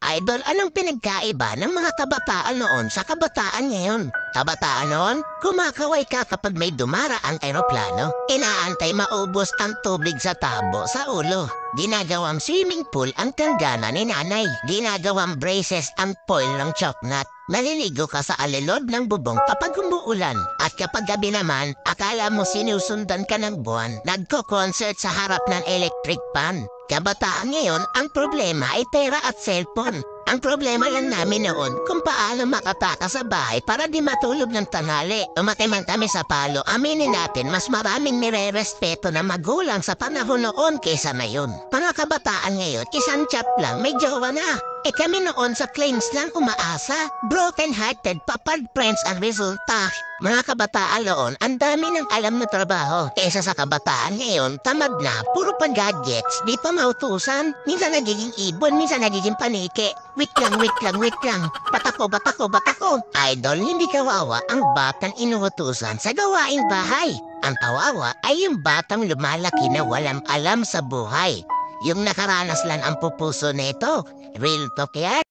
Idol, anong pinagkaiba ng mga kabataan noon sa kabataan ngayon? Kabataan noon, kumakaway ka kapag may dumaraang eroplano. Inaantay maubos ang tubig sa tabo sa ulo. Ginagawang swimming pool ang tanggana ni nanay. Ginagawang braces ang foil ng choknat. Maliligo ka sa alilod ng bubong kapag umuulan. At kapag gabi naman, akala mo sinusundan ka ng buwan. Nagko-concert sa harap ng electric pan. Kabataan ngayon, ang problema ay pera at cellphone. Ang problema lang namin noon kung paano makataka sa bahay para di matulog ng tanghali. Umatay man kami sa palo, aminin natin mas maraming nire-respeto na magulang sa panahon noon kaysa ngayon. Mga kabataan ngayon, isang chat lang, may jowa na. Kami noon sa claims lang umaasa. Broken-hearted, papad friends ang resulta. Mga kabataan noon, ang dami ng alam na trabaho. Kaysa sa kabataan ngayon, tamad na, puro pa gadgets, di pa mautusan. Minsan nagiging ibon, minsan nagiging paniki. Wait lang. Batako. Idol, hindi kawawa ang batang inuutusan sa gawaing bahay. Ang kawawa ay yung batang lumalaki na walang alam sa buhay. Yung nakaranas lang ang pupuso nito. Real talk yan.